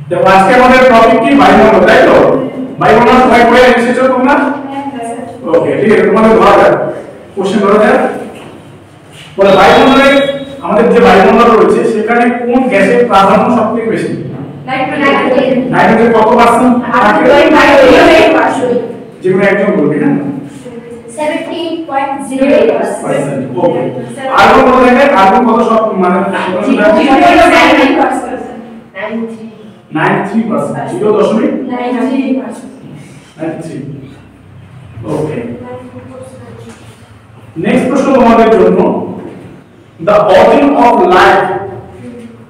দেখো আজকে আমাদের টপিক কি বায়ুমণ্ডল, তাই তো? বায়ুমণ্ডল সবাই পড়ে এসেছো তোমরা? ওকে, ঠিক আছে, তোমাদের ধরা যাক, কোশ্চেন ধরা যাক। বলে বায়ুমণ্ডলে আমাদের যে বায়ুমণ্ডল রয়েছে সেখানে কোন গ্যাসের প্রাধান্য সবথেকে বেশি? নাইট্রোজেন। নাইট্রোজেন কত পার্সেন্ট? 8.8%। যেগুলো একজন বলবে না 70.08%। ওকে, আর্গন কত থাকে? আর্গন কত সব মানে 93%। 0.93%। ওকে, নেক্সট প্রশ্ন তোমাদের জন্য, the origin of life,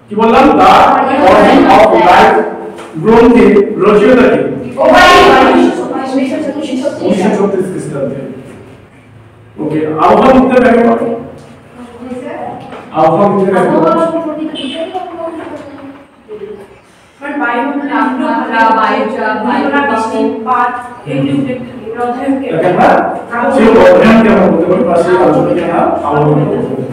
কি বললাম? the origin of life গ্রন্থে রচয়িতা কে? 1936 খ্রিস্টাব্দে। ওকে, আবহাওয়া বিজ্ঞান ব্যাখ্যা করো। আবহাওয়া বিজ্ঞান ব্যাখ্যা করো। বায়ুমণ্ডলে আর্দ্রতা, বায়ুচাপ, বৃষ্টিপাত এগুলি উল্লেখ থাকে। অধ্যয়নকে আমরা সেই অধ্যয়নকে আমরা বলতে পারি বা সেই আলোচনাকে আমরা আবহাওয়া বিজ্ঞান বলতে পারি।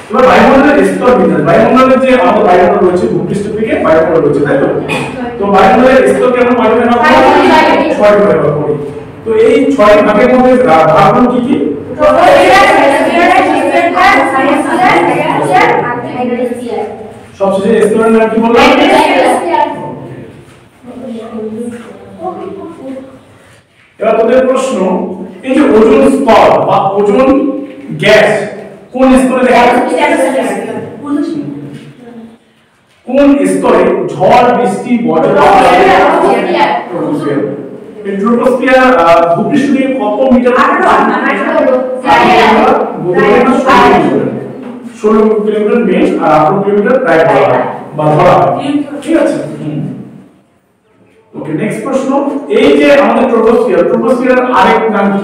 এবার বায়ুমণ্ডলের স্তর বিন্যাস, বায়ুমণ্ডলের যে আমাদের বায়ুমণ্ডল রয়েছে, ভূপৃষ্ঠ থেকে বায়ুমণ্ডল রয়েছে, তাই তো? তো বায়ুমণ্ডলের স্তরকে আমরা কয়ভাবে ভাগ করি? 6 ভাগে ভাগ করি। তো এই 6 ভাগের মধ্যে ভাগগুলো কি কি? সবচেয়ে স্তরের নাম কি বললাম? এবার তোদের প্রশ্ন, এই যে ওজোন স্তর বা ওজোন গ্যাস কোন স্তরে দেখা যায়? কোন স্তরে ঝড় বৃষ্টি বজ্রপাত? ট্রপোস্ফিয়ার ভূপৃষ্ঠ থেকে কত মিটার? 16 কিলোমিটার মেশ আর 18 কিলোমিটার প্রায় বা ধরা হয়, ঠিক আছে? ওকে, নেক্সট প্রশ্ন, এই যে আমাদের ট্রপোস্ফিয়ার আরেক নাম কি?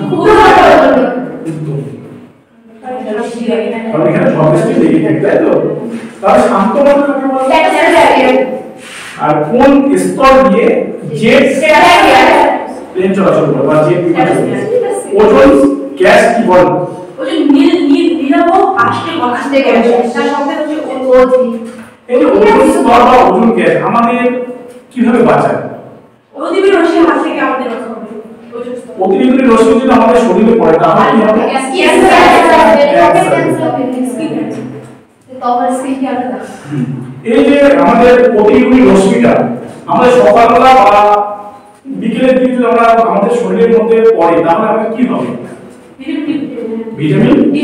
কারণ এখানে সবকিছু লেগে থাকে, তাই তো? তাহলে শান্ত মাত্রা কাকে বলে? আর কোন স্তর দিয়ে জেট প্লেন চলাচল করে বা জেট বিমান চলে? ওজোন গ্যাস কি বলে? ওজোন নীলাভ আষ্টে গ্যাস, তার সঙ্গে হচ্ছে ওজোন। এই যে ওজোন স্তর বা ওজোন গ্যাস আমাদের কিভাবে বাঁচায়? অতিবেগুনি রশ্মির হাত থেকে আমাদের রক্ষা করে ওজোন স্তর। অতিবেগুনি রশ্মি যদি আমাদের শরীরে পড়ে তাহলে কি হবে? এই যে আমাদের অতিবেগুনি রশ্মিটা আমাদের সকালবেলা বা বিকেলের দিকে যদি আমরা আমাদের শরীরের মধ্যে পড়ে তাহলে আমাদের কি হবে? ভিটামিন ডি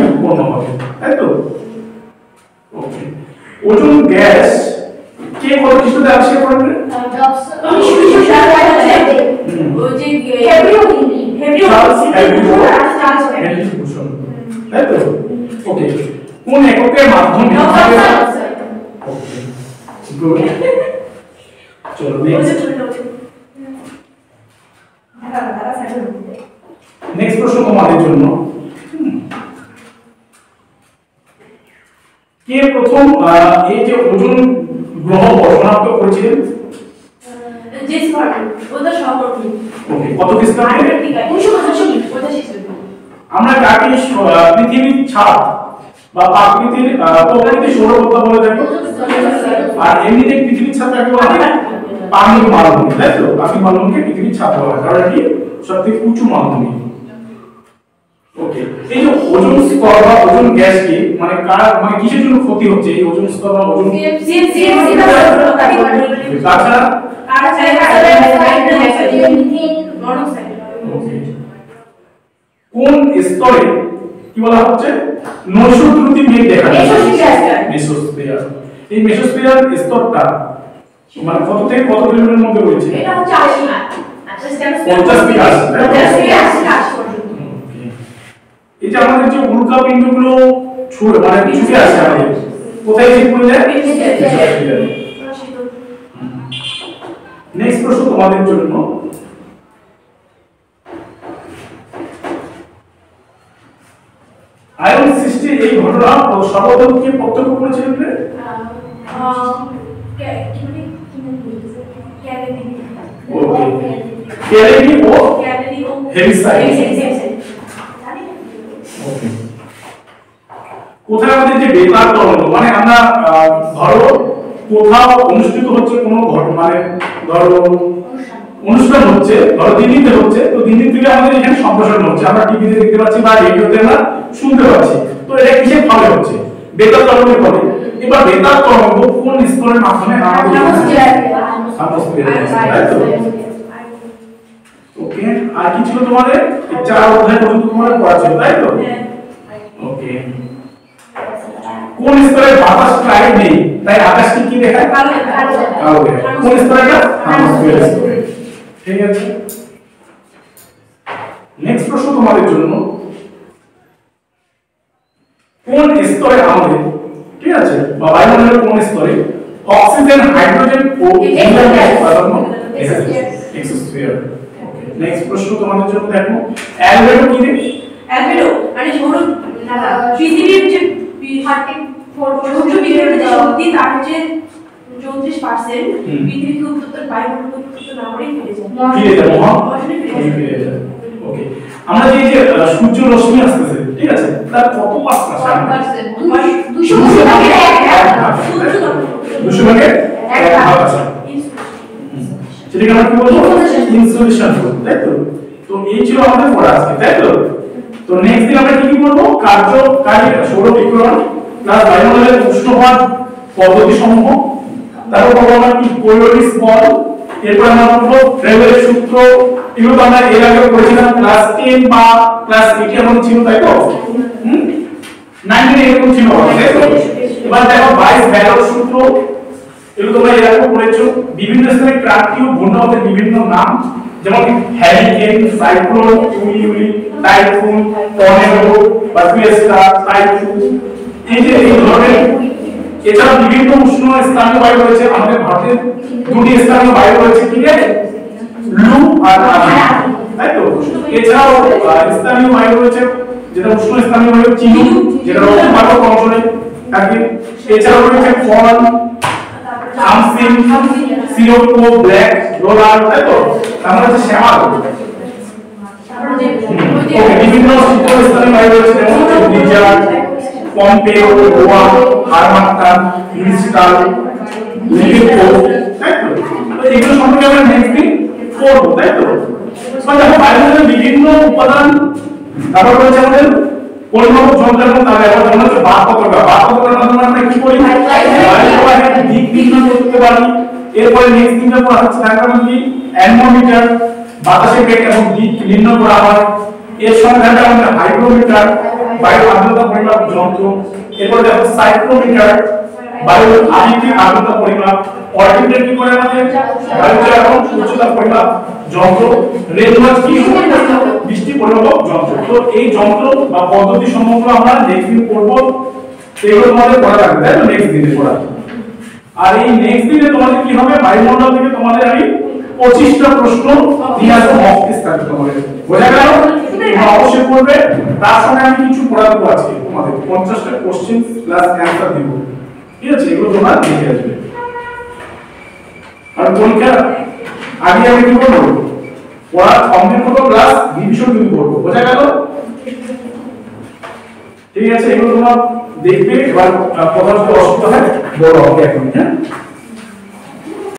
উৎপন্ন হবে, তাই তো? ওকে, ওজোন গ্যাস কে কত খ্রিস্টাব্দে আবিষ্কার করলেন? তাই তো? ওকে, কোন এককের মাধ্যমে? ওকে, গুড। চলো নেক্সট প্রশ্ন তোমাদের জন্য, কে প্রথম এই যে ওজোন গ্রহ শনাক্ত করেছিলেন? জেমস ভার্টন, ওটা সহকর্মী। ওকে, কত খ্রিস্টাব্দে? 1985। আমরা কাকে পৃথিবীর ছাদ বা প্রকৃতির সৌরকক্ষা বলে থাকি? আর এমনিতে পৃথিবীর ছাদ কাকে বলা হয়? পানির মালভূমি, তাই তো? পানির মালভূমিকে পৃথিবীর ছাদ বলা হয় কারণ এটি সবথেকে উঁচু মালভূমি। ওকে, এই যে ওজোন স্তর বা ওজোন গ্যাস কি মানে কিসের জন্য ক্ষতি হচ্ছে এই ওজোন স্তর বা ওজোন? তাছাড়া কোন স্তরে কি বলা হচ্ছে নৈসর্গিক মেঘ দেখা যায়? মেসোস্ফিয়ার। এই মেসোস্ফিয়ার স্তরটা মানে কত থেকে কত কিলোমিটারের মধ্যে রয়েছে? এটা হচ্ছে 80 মাইল। 50 থেকে 80 পর্যন্ত। এই যে আমাদের যে উল্কাপিন্ডগুলো ছুটে মানে ছুটে আসে আমাদের কোথায় ঠিক পড়ে যায়? নেক্সট প্রশ্ন তোমাদের জন্য, আয়রন সৃষ্টির এই ঘটনা সর্বপ্রথম কে প্রত্যক্ষ করেছিলেন? ক্যালেনি ও হেভিসাইড। কোথায় আমাদের যে বেতার তরঙ্গ মানে আমরা ধরো কোথাও অনুষ্ঠিত হচ্ছে কোনো মানে ধরো অনুষ্ঠান হচ্ছে, ধরো দিল্লিতে হচ্ছে, তো দিল্লি থেকে আমাদের এখানে সম্প্রসারণ হচ্ছে, আমরা টিভিতে দেখতে পাচ্ছি বা রেডিওতে আমরা শুনতে পাচ্ছি। তো এটা কিসের ফলে হচ্ছে? বেতার তরঙ্গের ফলে। এবার বেতার তরঙ্গ কোন স্তরের মাধ্যমে ওকে, আর কি ছিল তোমাদের? 4 অধ্যায় পর্যন্ত তোমাদের পড়া ছিল, তাই তো? ওকে, কোন স্তরে বাতাস ক্লাইড নেই, তাই আকাশকে কি দেখায়? কালো দেখায়। কোন স্তরে? থার্মোস্ফিয়ার স্তরে। ঠিক আছে, নেক্সট প্রশ্ন তোমাদের জন্য, কোন স্তরে আমাদের, ঠিক আছে, বা বায়ুমণ্ডলের কোন স্তরে অক্সিজেন, হাইড্রোজেন ও হিলিয়ামের উৎপাদন হয়? এক্সোস্ফিয়ার। ওকে, নেক্সট প্রশ্ন তোমাদের জন্য দেখো, অ্যালবেডো কি রে? অ্যালবেডো মানে সৌর পৃথিবীর যে 34 যে শক্তি তার যে 34% পৃথিবীকে উত্তর বায়ুমণ্ডল উত্তর না করেই ফিরে যায়। ফিরে যায়। ওকে, আমরা যে সূর্য রশ্মি আসতেছে, ঠিক আছে, তার কত পার্সেন্ট? 200 ভাগের 1 ভাগ আছে। সেটাকে আমরা কি বলবো? ইনসুলেশন বলবো, তাই তো? তো এই ছিল আমাদের পড়া আজকে, তাই তো? তো নেক্সট দিন আমরা কি করব? কার্যকারী সৌর বিকিরণ প্লাস বায়ুমণ্ডলের উষ্ণপাত পদ্ধতি সমূহ, তারপর পড়ব আমরা কি কোরিওলিস বল, এরপর আমরা পড়ব ফ্রেবেলের সূত্র, এগুলো তো আমরা এর আগে পড়েছিলাম ক্লাস 10 বা ক্লাস 8 এর মধ্যে ছিল, তাই তো? 9 এ এরকম ছিল, তাই তো? এবার দেখো বাইস ভ্যালোর সূত্র, এগুলো তোমরা এর আগে পড়েছো। বিভিন্ন স্থানে ক্রান্তীয় ঘূর্ণাবর্তের বিভিন্ন নাম, যেমন হ্যারিকেন, সাইক্লোন, ইউলি, টাইফুন, টর্নেডো বা ফিয়েস্টা, টাইফুন, এই যে এই ধরনের। এছাড়া বিভিন্ন উষ্ণ স্থানীয় বায়ু রয়েছে, আমাদের ভারতের দুটি স্থানীয় বায়ু রয়েছে, কি রে? লু আর আর্দ্র, তাই তো? এছাড়াও স্থানীয় বায়ু রয়েছে, যেটা উষ্ণ স্থানীয় বায়ু চিনু, যেটা রক্তপাতক অঞ্চলে থাকে। এছাড়াও রয়েছে ফল, আমসিন, সিরোকো, ব্ল্যাক রোলার, তাই তো? তারপর হচ্ছে শ্যামাল। ওকে, বিভিন্ন শীতস্থানীয় বায়ু রয়েছে, যেমন ব্রিজার্ড, পম্পেও, গোয়া, হারমাত্তান, ক্রিস্টাল, লিলিপো, তাই তো? তো এগুলো সম্পর্কে আমরা নেক্সট দিন পড়বো, তাই তো? মানে দেখো বায়ুমণ্ডলের বিভিন্ন উপাদান, তারপর রয়েছে আমাদের পরিমাপক যন্ত্র এবং তার ব্যবহার, যেমন হচ্ছে বাদ পত্রকা। বাদ পত্রকার মাধ্যমে আমরা কি করি? বায়ু প্রবাহের দিক নির্ণয় করতে পারি। এরপরে নেক্সট দিনটা পড়া হচ্ছে তার কারণ কি অ্যানোমিটার, বাতাসের বেগ এবং দিক নির্ণয় করা হয়। এর সঙ্গে থাকবে আমাদের হাইগ্রোমিটার, বায়ু আর্দ্রতা পরিমাপ যন্ত্র। এরপর দেখো সাইক্লোমিটার, বায়ু আপেক্ষিক আর্দ্রতা পরিমাপ। অল্টিমিটার কি করে আমাদের? বায়ু চাপ এবং উচ্চতা পরিমাপ যন্ত্র। রেনওয়াচ কি? বৃষ্টি পরিমাপক যন্ত্র। তো এই যন্ত্র বা পদ্ধতি সম্বন্ধে আমরা নেক্সট দিন পড়ব, সেগুলো তোমাদের পড়া লাগবে, তাই তো? নেক্সট দিনে পড়া। আর এই নেক্সট দিনে তোমাদের কি হবে? বায়ুমণ্ডল থেকে তোমাদের আমি 25টা প্রশ্ন দিয়ে আসবো, মক টেস্ট থাকবে তোমাদের। বোঝা গেল? তোমরা অবশ্যই পড়বে। তার সঙ্গে আমি কিছু পড়া দেবো আজকে তোমাদের, 50টা কোশ্চেন প্লাস অ্যানসার দিব, ঠিক আছে? এগুলো তোমরা দেখে আসবে। আর পরীক্ষা আগে আমি কি করব? পড়া কমপ্লিট করব প্লাস রিভিশন কিন্তু করব। বোঝা গেল? ঠিক আছে, এগুলো তোমরা দেখবে। এবার কথা বলতে অসুবিধা হয় বড় হবে এখন, হ্যাঁ?